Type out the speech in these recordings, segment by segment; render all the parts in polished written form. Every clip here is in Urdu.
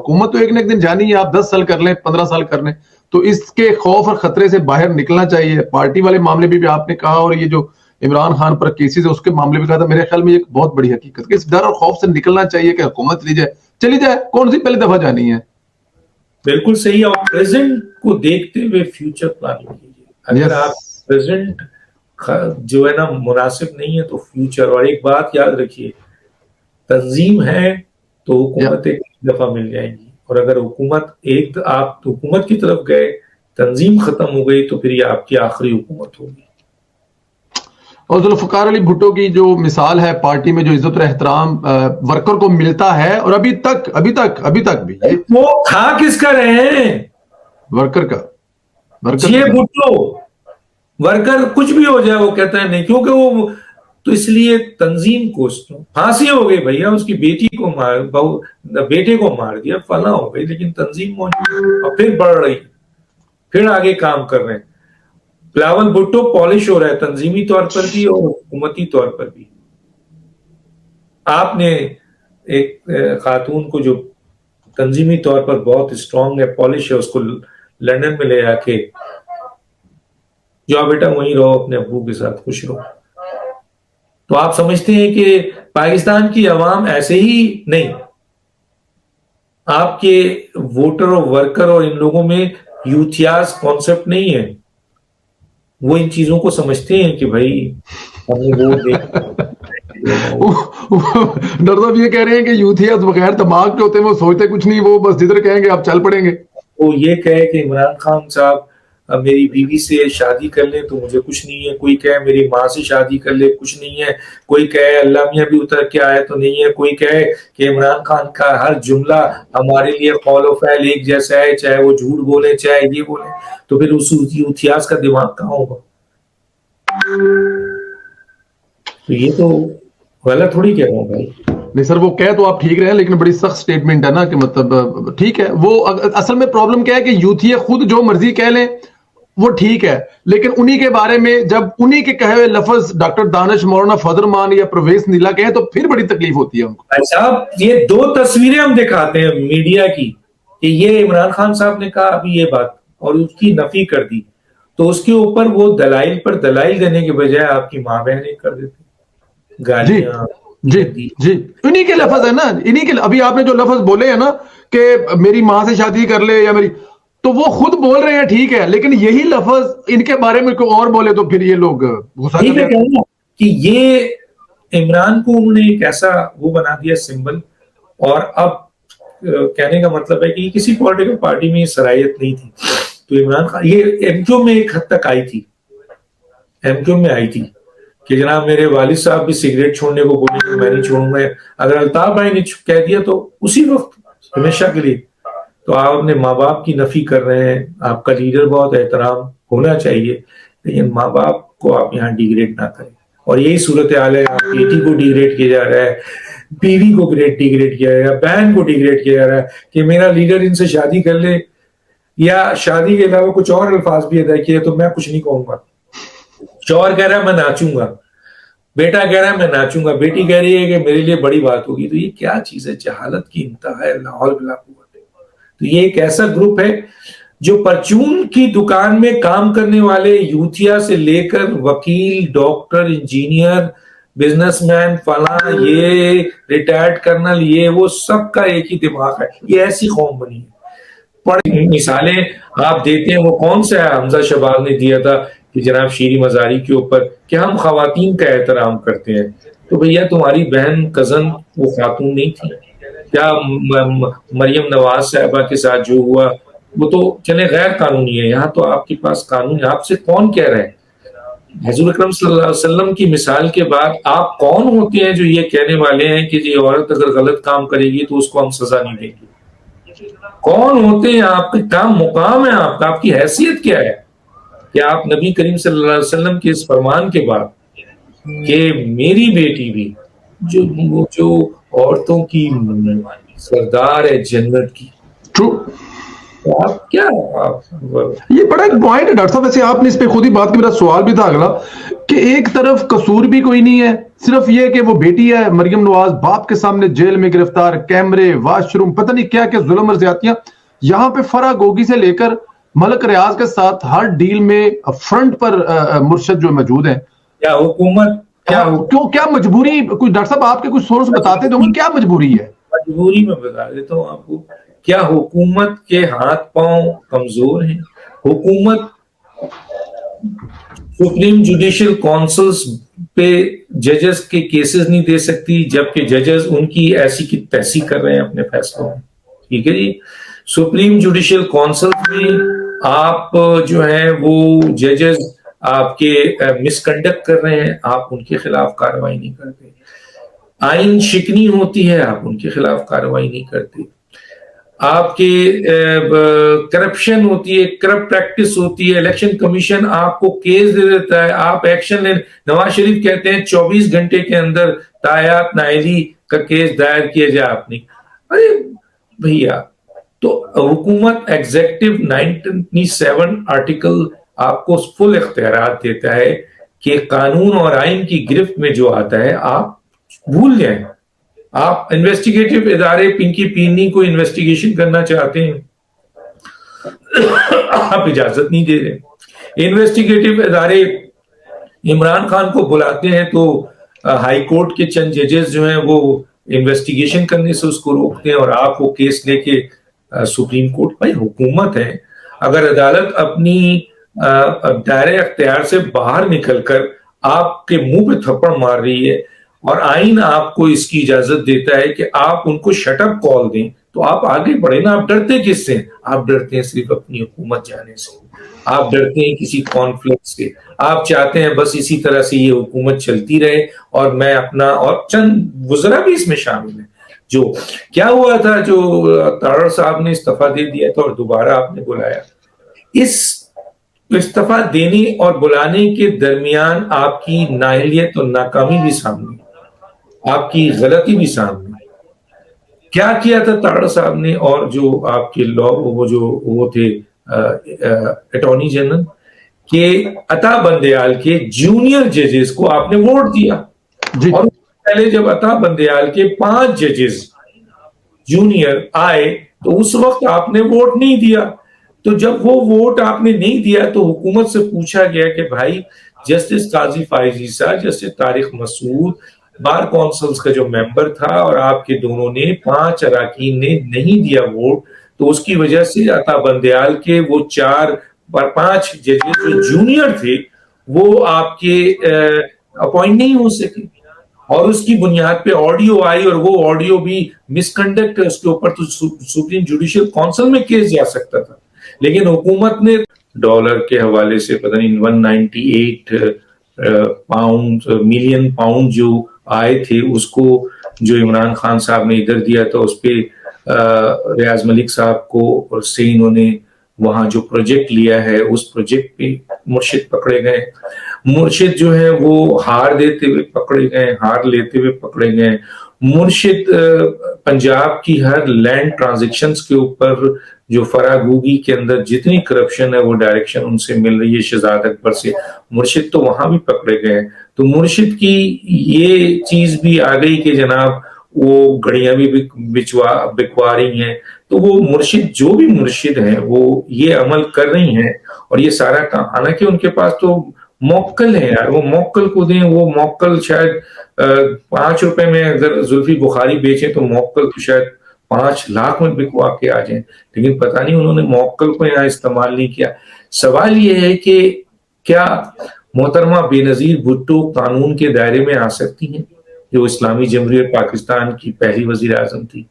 حکومت تو ایک نہ ایک دن جانی ہے, آپ 10 سال کر لیں 15 سال کر لیں, تو اس کے خوف اور خطرے سے باہر نکلنا چاہیے. پارٹی والے معاملے بھی آپ نے کہا, اور یہ جو عمران خان پر کیسز ہے اس کے معاملے بھی کہا تھا, میرے خیال میں ایک بہت بڑی حقیقت کہ اس ڈر اور خوف سے نکلنا چاہیے کہ حکومت چلی جائے, کون سی پہلی دفعہ جانی ہے. بالکل صحیح. اور پریزنٹ کو دیکھتے ہوئے فیوچر پلاننگ کیجیے. اگر آپ پریزنٹ جو ہے نا مناسب نہیں ہے تو فیوچر. اور ایک بات یاد رکھیے, تنظیم ہے تو حکومت ایک دفعہ مل جائے گی, اور اگر آپ حکومت کی طرف گئے, تنظیم ختم ہو گئی, تو پھر یہ آپ کی آخری حکومت ہوگی. اور ذوالفقار علی بھٹو کی جو مثال ہے پارٹی میں, جو عزت اور احترام ورکر کو ملتا ہے, اور ابھی تک بھی وہ کھا کس کا رہے ہیں؟ ورکر کا. یہ بھٹو ورکر کچھ بھی ہو جائے وہ کہتا ہے نہیں, کیونکہ وہ تو اس لیے تنظیم کو پھانسی ہو گئی بھیا, اس کی بیٹے کو مار دیا, فلاں ہو گئی, لیکن تنظیم موجود اور پھر بڑھ رہی, پھر آگے کام کر رہے ہیں. بلاول بھٹو پالش ہو رہا ہے تنظیمی طور پر بھی اور حکومتی طور پر بھی. آپ نے ایک خاتون کو جو تنظیمی طور پر بہت اسٹرانگ ہے, پالش ہے, اس کو لندن میں لے جا کے جاؤ بیٹا وہیں رہو, اپنے ابو کے ساتھ خوش رہو. تو آپ سمجھتے ہیں کہ پاکستان کی عوام ایسے ہی نہیں, آپ کے ووٹر اور ورکر اور ان لوگوں میں یوتھیاز کانسیپٹ نہیں ہے, وہ ان چیزوں کو سمجھتے ہیں کہ بھائی ہم نے ووٹ ڈاکٹر صاحب یہ کہہ رہے ہیں کہ یوتھیاز بغیر دماغ کے ہوتے ہیں, وہ سوچتے کچھ نہیں, وہ بس جدھر کہیں گے آپ چل پڑیں گے. وہ یہ کہے کہ عمران خان صاحب میری بیوی سے شادی کر لیں تو مجھے کچھ نہیں ہے, کوئی کہے میری ماں سے شادی کر لے کچھ نہیں ہے, کوئی کہے اللہ میاں بھی اتر کے آئے تو نہیں ہے, کوئی کہے کہ عمران خان کا ہر جملہ ہمارے لیے قول و فعل ایک جیسا ہے, چاہے وہ جھوٹ بولے چاہے یہ بولے, تو پھر اس یوتھیاز کا دماغ کہاں ہوگا؟ تو یہ تو غلط تھوڑی کہہ رہا ہوں بھائی. نہیں سر, وہ کہہ تو آپ ٹھیک رہے ہیں, لیکن بڑی سخت سٹیٹمنٹ ہے نا, کہ مطلب ٹھیک ہے, وہ اصل میں پرابلم کیا ہے کہ یوتھیا خود جو مرضی کہہ لیں وہ ٹھیک ہے, لیکن انہی کے بارے میں جب انہی کے کہے ہوئے لفظ ڈاکٹر دانش مولانا فضل مان یا پرویز نیلا کہیں تو پھر بڑی تکلیف ہوتی ہے ان کو. صاحب یہ دو تصویریں ہم دکھاتے ہیں میڈیا کی کہ یہ عمران خان صاحب نے کہا ابھی یہ بات اور اس کی نفی کر دی, تو اس کے اوپر وہ دلائل پر دلائل دینے کے بجائے آپ کی ماں بہنیں کر دیتے گالیاں. جی انہی کے لفظ ہے نا, انہی کے. ابھی آپ نے جو لفظ بولے ہیں نا کہ میری ماں سے شادی کر لے یا میری, تو وہ خود بول رہے ہیں ٹھیک ہے, لیکن یہی لفظ ان کے بارے میں کوئی اور بولے تو پھر یہ لوگ غصہ کرتے ہیں کہ یہ عمران کو انہوں نے ایک ایسا وہ بنا دیا سمبل, اور اب کہنے کا مطلب ہے کہ کسی پولیٹیکل پارٹی میں یہ صلاحیت نہیں تھی, تو عمران خان یہ ایم کیو میں ایک حد تک آئی تھی, ایم کیو میں آئی تھی کہ جناب میرے والد صاحب بھی سگریٹ چھوڑنے کو بولیں گے, میں نہیں چھوڑوں گا. اگر الطاف بھائی نے کہہ دیا تو اسی وقت ہمیشہ کے لیے. تو آپ اپنے ماں باپ کی نفی کر رہے ہیں, آپ کا لیڈر بہت احترام ہونا چاہیے, لیکن ماں باپ کو آپ یہاں ڈیگریڈ نہ کریں. اور یہی صورتحال ہے, بیٹی کو ڈیگریڈ کیا جا رہا ہے, بیوی کو ڈیگریڈ کیا جا رہا ہے, بہن کو ڈیگریڈ کیا جا رہا ہے کہ میرا لیڈر ان سے شادی کر لے, یا شادی کے علاوہ کچھ اور الفاظ بھی ادا کیے تو میں کچھ نہیں کہوں گا. شوہر کہہ رہا ہے میں ناچوں گا, بیٹا کہہ رہا ہے میں ناچوں گا, بیٹی کہہ رہی ہے کہ میرے لیے بڑی بات ہوگی. تو یہ کیا چیز ہے؟ جہالت کی انتہا ہے, لاہور بلا قوت. تو یہ ایک ایسا گروپ ہے جو پرچون کی دکان میں کام کرنے والے یوتھیا سے لے کر وکیل, ڈاکٹر, انجینئر, بزنس مین, فلاں, یہ ریٹائرڈ کرنل, یہ وہ سب کا ایک ہی دماغ ہے. یہ ایسی قوم بنی ہے. مثالیں آپ دیتے ہیں, وہ کون سا ہے حمزہ شباب نے دیا تھا کہ جناب شیری مزاری کے اوپر کہ ہم خواتین کا احترام کرتے ہیں. تو بھیا تمہاری بہن کزن وہ خاتون نہیں تھی کیا؟ مریم نواز صاحبہ کے ساتھ جو ہوا وہ تو چلے غیر قانونی ہے, یہاں تو آپ کے پاس قانون ہے. آپ سے کون کہہ رہے ہیں؟ حضور اکرم صلی اللہ علیہ وسلم کی مثال کے بعد آپ کون ہوتے ہیں جو یہ کہنے والے ہیں کہ یہ عورت اگر غلط کام کرے گی تو اس کو ہم سزا نہیں دیں گے؟ کون ہوتے ہیں آپ کا؟ کام مقام ہے آپ کا, آپ کی حیثیت کیا ہے کہ آپ نبی کریم صلی اللہ علیہ وسلم کے اس فرمان کے بعد کہ میری بیٹی بھی جو عورتوں کی سردار ہے جنت کی, آپ کیا یہ بڑا ایک پوائنٹ ہے ڈاکٹر صاحب، ویسے آپ نے اس پہ خود ہی بات کی، میرا سوال بھی تھا اگلا کہ ایک طرف قصور بھی کوئی نہیں ہے، صرف یہ کہ وہ بیٹی ہے مریم نواز، باپ کے سامنے جیل میں گرفتار، کیمرے، واش روم، پتہ نہیں کیا کیا ظلم اور زیادتیاں. یہاں پہ فرح گوگی سے لے کر ملک ریاض کے ساتھ ہر ڈیل میں فرنٹ پر مرشد جو موجود ہیں. کیا حکومت کیا مجبوری، کوئی ڈاکٹر صاحب آپ کے کچھ سورس بتاتے تو کیا مجبوری ہے؟ مجبوری میں بتا دیتا ہوں آپ کو. کیا حکومت کے ہاتھ پاؤں کمزور ہیں؟ حکومت سپریم جوڈیشل کونسلز پہ ججز کے کیسز نہیں دے سکتی، جبکہ ججز ان کی ایسی کی تیسی کر رہے ہیں اپنے فیصلوں میں. ٹھیک ہے جی. سپریم جوڈیشل کونسل میں آپ جو ہیں وہ ججز آپ کے مس کنڈکٹ کر رہے ہیں، آپ ان کے خلاف کارروائی نہیں کرتے. آئین شکنی ہوتی ہے، آپ ان کے خلاف کارروائی نہیں کرتے. آپ کے کرپشن ہوتی ہے، کرپٹ پریکٹس ہوتی ہے، الیکشن کمیشن آپ کو کیس دے دیتا ہے، آپ ایکشن لیں. نواز شریف کہتے ہیں 24 گھنٹے کے اندر تایات نااہلی کا کیس دائر کیا جائے، آپ نے. ارے بھیا، تو حکومت ایگزیکٹو 97 آرٹیکل آپ کو فل اختیارات دیتا ہے کہ قانون اور آئین کی گرفت میں جو آتا ہے آپ بھول جائیں. آپ انویسٹیگیٹو ادارے پنکی پینی کو انویسٹیگیشن کرنا چاہتے ہیں، آپ اجازت نہیں دے رہے. انویسٹیگیٹو ادارے عمران خان کو بلاتے ہیں تو ہائی کورٹ کے چند ججز جو ہیں وہ انویسٹیگیشن کرنے سے اس کو روکتے ہیں، اور آپ وہ کیس لے کے سپریم کورٹ. بھائی حکومت ہے، اگر عدالت اپنی دائرہ اختیار سے باہر نکل کر آپ کے منہ پہ تھپڑ مار رہی ہے اور آئین آپ کو اس کی اجازت دیتا ہے کہ آپ ان کو شٹ اپ کال دیں، تو آپ آگے بڑھیں نا. آپ ڈرتے کس سے؟ آپ ڈرتے ہیں صرف اپنی حکومت جانے سے، آپ ڈرتے ہیں کسی کانفلکٹ سے، آپ چاہتے ہیں بس اسی طرح سے یہ حکومت چلتی رہے اور میں اپنا، اور چند وزراء بھی اس میں شامل ہیں. جو کیا ہوا تھا، جو تارڑ صاحب نے استعفیٰ دے دیا تھا اور دوبارہ آپ نے بلایا، اس استعفیٰ دینے اور بلانے کے درمیان آپ کی نااہلیت اور ناکامی بھی سامنے، آپ کی غلطی بھی سامنے. کیا کیا تھا تارڑ صاحب نے اور جو آپ کے وہ تھے اٹارنی جنرل، کہ عطا بندیال کے جونیئر ججز کو آپ نے ووٹ دیا. اور پہلے جب عطا بندیال کے 5 ججز جونیئر آئے تو اس وقت آپ نے ووٹ نہیں دیا. تو جب وہ ووٹ آپ نے نہیں دیا تو حکومت سے پوچھا گیا کہ بھائی جسٹس قاضی فائز عیسیٰ، جسٹس طارق مسعود بار کونسلز کا جو ممبر تھا، اور آپ کے دونوں نے 5 اراکین نے نہیں دیا ووٹ، تو اس کی وجہ سے عطا بندیال کے وہ 5 ججز جو جونیئر تھے وہ آپ کے اپوائنٹ نہیں ہو سکے. اور اس کی بنیاد پہ آڈیو آئی، اور وہ آڈیو بھی مس کنڈکٹ ہے، اس کے اوپر تو سپریم جوڈیشل کونسل میں کیس جا سکتا تھا. لیکن حکومت نے ڈالر کے حوالے سے پتہ نہیں 198 ملین پاؤنڈ جو آئے تھے، اس کو جو عمران خان صاحب نے ادھر دیا تھا، اس پہ ریاض ملک صاحب کو اور سے انہوں نے وہاں جو پروجیکٹ لیا ہے اس پروجیکٹ پہ مرشد پکڑے گئے. مرشد جو ہے وہ ہار دیتے ہوئے پکڑے گئے، ہار لیتے ہوئے پکڑے گئے. مرشد پنجاب کی ہر لینڈ ٹرانزیکشنز کے اوپر جو فرح گوگی کے اندر جتنی کرپشن ہے وہ ڈائریکشن ان سے مل رہی ہے شہزاد اکبر سے، مرشد تو وہاں بھی پکڑے گئے. تو مرشد کی یہ چیز بھی آ گئی کہ جناب وہ گھڑیاں بھی بکوا رہی ہیں. تو وہ مرشد، جو بھی مرشد ہیں، وہ یہ عمل کر رہی ہیں اور یہ سارا کام، حالانکہ ان کے پاس تو موکل ہے یار، وہ موکل کو دیں. وہ موکل شاید 5 روپے میں اگر زلفی بخاری بیچیں تو موکل تو شاید 5 لاکھ میں بکوا کے آ جائیں. لیکن پتہ نہیں انہوں نے موکل کو یہاں استعمال نہیں کیا. سوال یہ ہے کہ کیا محترمہ بے نظیر بھٹو قانون کے دائرے میں آ سکتی ہیں، جو اسلامی جمہوریت پاکستان کی پہلی وزیر اعظم تھی؟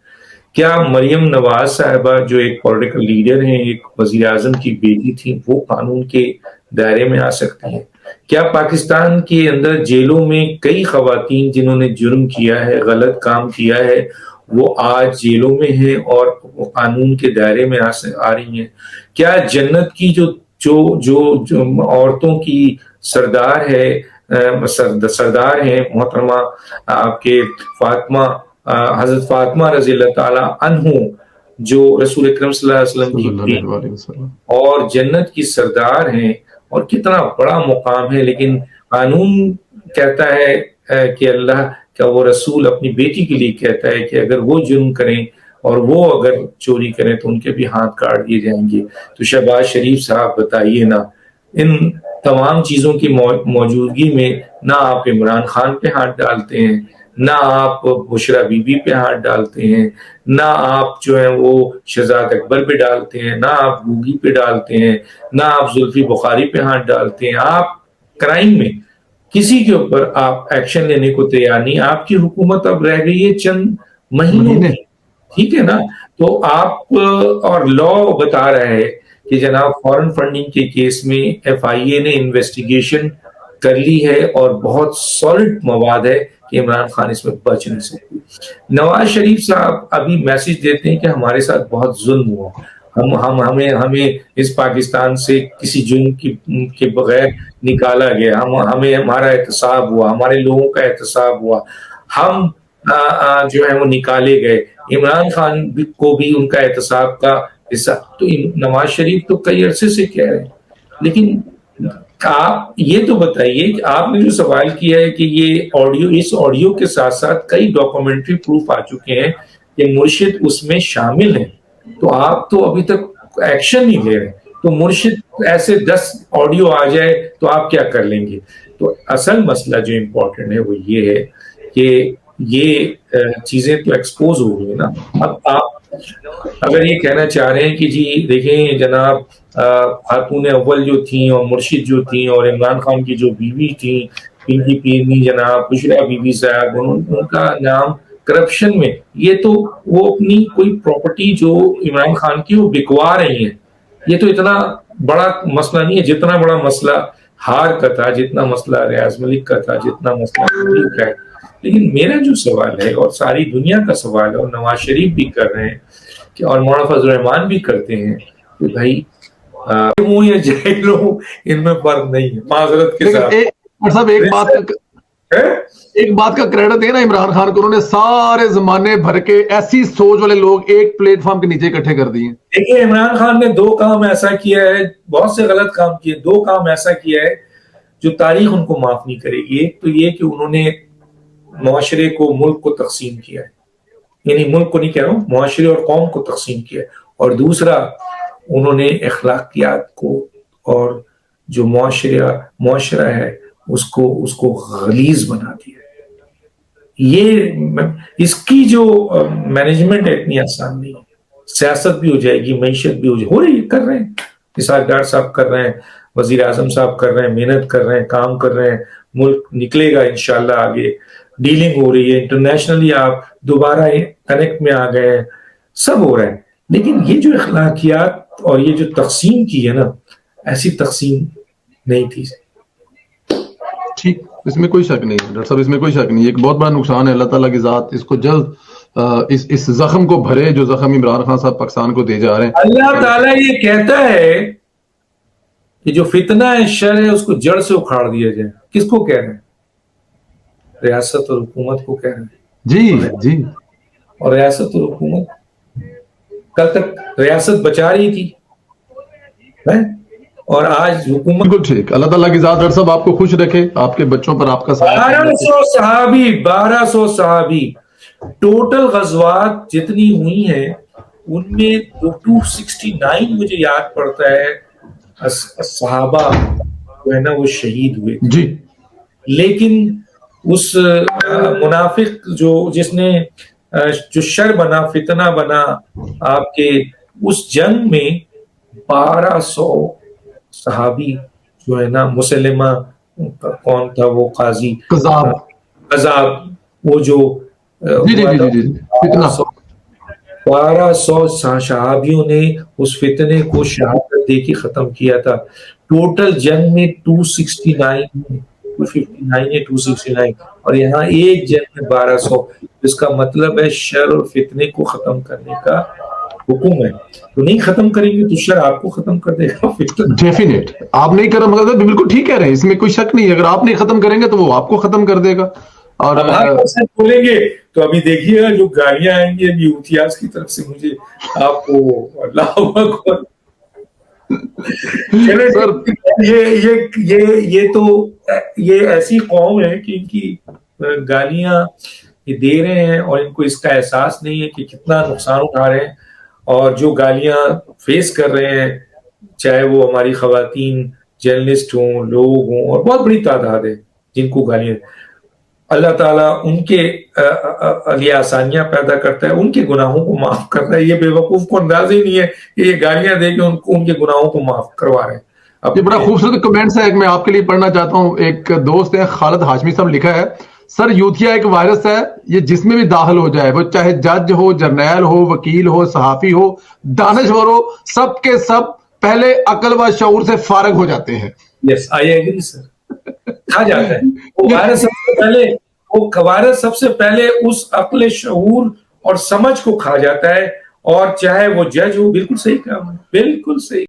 کیا مریم نواز صاحبہ جو ایک پولیٹیکل لیڈر ہیں، ایک وزیر اعظم کی بیٹی تھی، وہ قانون کے دائرے میں آ سکتی ہیں؟ کیا پاکستان کے اندر جیلوں میں کئی خواتین جنہوں نے جرم کیا ہے، غلط کام کیا ہے، وہ آج جیلوں میں ہیں اور قانون کے دائرے میں آ رہی ہیں؟ کیا جنت کی جو عورتوں کی سردار ہیں محترمہ آپ کے فاطمہ، حضرت فاطمہ رضی اللہ تعالی عنہ، جو رسول اکرم صلی اللہ علیہ وسلم کی اور جنت کی سردار ہیں، اور کتنا بڑا مقام ہے، لیکن قانون کہتا ہے کہ اللہ کا وہ رسول اپنی بیٹی کے لیے کہتا ہے کہ اگر وہ جرم کریں اور وہ اگر چوری کریں تو ان کے بھی ہاتھ کاٹ دیے جائیں گے۔ تو شہباز شریف صاحب بتائیے نا، ان تمام چیزوں کی موجودگی میں نہ آپ عمران خان پہ ہاتھ ڈالتے ہیں، نہ آپ بشرا بی بی پہ ہاتھ ڈالتے ہیں، نہ آپ جو ہے وہ شہزاد اکبر پہ ڈالتے ہیں، نہ آپ گوگی پہ ڈالتے ہیں، نہ آپ زلفی بخاری پہ ہاتھ ڈالتے ہیں۔ آپ کرائم میں کسی کے اوپر آپ ایکشن لینے کو تیار نہیں۔ آپ کی حکومت اب رہ گئی ہے چند مہینوں کی، ٹھیک ہے نا؟ تو آپ اور لا بتا رہا ہے کہ جناب فورن فنڈنگ کے کیس میں ایف آئی اے نے انویسٹیگیشن کر لی ہے اور بہت سالڈ مواد ہے کہ عمران خان اس میں بچ نہیں سکتے۔ نواز شریف صاحب ابھی میسج دیتے ہیں کہ ہمارے ساتھ بہت ظلم ہوا، ہمیں اس پاکستان سے کسی جرم کے بغیر نکالا گیا، ہمیں ہمارا احتساب ہوا، ہمارے لوگوں کا احتساب ہوا، ہم جو ہے وہ نکالے گئے، عمران خان کو بھی ان کا احتساب کا حصہ۔ تو نواز شریف تو کئی عرصے سے کہہ رہے ہیں، لیکن آپ یہ تو بتائیے کہ آپ نے جو سوال کیا ہے کہ یہ آڈیو، اس آڈیو کے ساتھ ساتھ کئی ڈاکومنٹری پروف آ چکے ہیں کہ مرشد اس میں شامل ہیں، تو آپ تو ابھی تک ایکشن نہیں لے رہے۔ تو مرشد ایسے 10 آڈیو آ جائے تو آپ کیا کر لیں گے؟ تو اصل مسئلہ جو امپورٹنٹ ہے وہ یہ ہے کہ یہ چیزیں تو ایکسپوز ہو گئی نا۔ اب آپ اگر یہ کہنا چاہ رہے ہیں کہ جی دیکھیں جناب خاتون اول جو تھیں اور مرشد جو تھیں اور عمران خان کی جو بیوی تھیں پنکی پیرنی جناب بشرا بی بی صاحب، ان کا نام کرپشن میں، یہ تو وہ اپنی کوئی پراپرٹی جو عمران خان کی وہ بکوا رہی ہیں۔ یہ تو اتنا بڑا مسئلہ نہیں ہے جتنا بڑا مسئلہ ہار کا تھا، جتنا مسئلہ ریاض ملک کا تھا، جتنا مسئلہ ملک کا ہے۔ لیکن میرا جو سوال ہے اور ساری دنیا کا سوال ہے اور نواز شریف بھی کر رہے ہیں کہ اور مولانا فضل الرحمان بھی کرتے ہیں کہ بھائی ہوں یا جاہل ہوں ان میں فرق نہیں ہے، معذرت کے ساتھ۔ ایک بات کا کریڈٹ ہے نا عمران خان کو، انہوں نے سارے زمانے بھر کے ایسی سوچ والے لوگ ایک پلیٹ فارم کے نیچے اکٹھے کر دیے۔ دیکھیے عمران خان نے 2 کام ایسا کیا ہے، بہت سے غلط کام کیے، 2 کام ایسا کیا ہے جو تاریخ ان کو معاف نہیں کرے گی۔ ایک تو یہ کہ انہوں نے معاشرے کو، ملک کو تقسیم کیا ہے، یعنی ملک کو نہیں کہہ رہا ہوں، معاشرے اور قوم کو تقسیم کیا ہے، اور دوسرا انہوں نے اخلاقیات کو اور جو معاشرہ ہے اس کو غلیظ بنا دیا۔ یہ اس کی جو مینجمنٹ ہے اتنی آسان نہیں ہے، سیاست بھی ہو جائے گی، معیشت بھی ہو رہی ہے، کر رہے ہیں اسحاق ڈار صاحب، کر رہے ہیں وزیر اعظم صاحب، کر رہے ہیں، محنت کر رہے ہیں، کام کر رہے ہیں، ملک نکلے گا انشاءاللہ آگے، ڈیلنگ ہو رہی ہے انٹرنیشنلی، آپ دوبارہ کنیکٹ میں آ گئے ہیں، سب ہو رہا ہے۔ لیکن یہ جو اخلاقیات اور یہ جو تقسیم کی ہے نا، ایسی تقسیم نہیں تھی۔ ٹھیک، اس میں کوئی شک نہیں ہے ڈاکٹر صاحب، اس میں کوئی شک نہیں ہے، ایک بہت بڑا نقصان ہے۔ اللہ تعالیٰ کی ذات اس کو جلد اس زخم کو بھرے جو زخم عمران خان صاحب پاکستان کو دے جا رہے ہیں۔ اللہ تعالیٰ یہ کہتا ہے کہ جو فتنہ ہے، شر ہے، اس کو جڑ سے اکھاڑ دیا جائے۔ کس کو کہہ رہے ہیں؟ ریاست اور حکومت کو کہہ رہے ہیں۔ جی جی، اور ریاست اور حکومت کل تک ریاست بچا رہی تھی اور آج حکومت۔ بالکل ٹھیک، اللہ تعالیٰ کی ذات ڈاکٹر صاحب آپ کو خوش رکھے، آپ کے بچوں پر آپ کا 1200 صحابی ٹوٹل غزوات جتنی ہوئی ہیں ان میں 269 مجھے یاد پڑتا ہے صحابہ جو ہے نا وہ شہید ہوئے جی، لیکن اس منافق جس نے جو شر بنا، فتنہ بنا آپ کے، اس جنگ میں 1200 صحابی جو ہے نا، مسلمہ کون تھا وہ قاضی قذاب، وہ جو 1200 صحابیوں نے اس فتنے کو شہادت دے کے ختم کیا تھا۔ ٹوٹل جنگ میں 269 اور یہاں ایک جنگ میں 1200، اس کا مطلب ہے شر اور فتنے کو ختم کرنے کا حکم ہے۔ تو نہیں ختم کریں گے تو شر آپ کو ختم کر دے گا۔ ڈیفینیٹ، آپ نہیں کریں مگر بالکل ٹھیک کہہ رہے ہیں، اس میں کوئی شک نہیں ہے، اگر آپ نہیں ختم کریں گے تو وہ آپ کو ختم کر دے گا۔ اور بولیں گے تو ابھی دیکھیے گا جو گالیاں آئیں گی ابھی حوثیات کی طرف سے مجھے آپ کو اللہ اکبر. یہ تو یہ ایسی قوم ہے کہ ان کی گالیاں یہ دے رہے ہیں اور ان کو اس کا احساس نہیں ہے کہ کتنا نقصان اٹھا رہے ہیں, اور جو گالیاں فیس کر رہے ہیں چاہے وہ ہماری خواتین جرنلسٹ ہوں, لوگ ہوں, اور بہت بڑی تعداد ہے جن کو گالیاں, اللہ تعالیٰ ان کے لیے آسانیاں پیدا کرتا ہے, ان کے گناہوں کو معاف کرتا ہے. یہ بے وقوف کو اندازہ ہی نہیں ہے کہ یہ گالیاں دے کے ان کے گناہوں کو معاف کروا رہے ہیں. یہ بڑا خوبصورت کمنٹس ہے, ایک میں آپ کے لیے پڑھنا چاہتا ہوں. ایک دوست ہے خالد ہاشمی صاحب, لکھا ہے سر یوتھیا ایک وائرس ہے, یہ جس میں بھی داخل ہو جائے, وہ چاہے جج ہو, جرنیل ہو, وکیل ہو, صحافی ہو, دانشور ہو, سب کے سب پہلے عقل و شعور سے فارغ ہو جاتے ہیں. یس آئی ایگری سر, کھا جاتا ہے وہ وائرس سب سے پہلے اس عقل شعور اور سمجھ کو کھا جاتا ہے, اور چاہے وہ جج ہو. بالکل صحیح کہا, بالکل صحیح.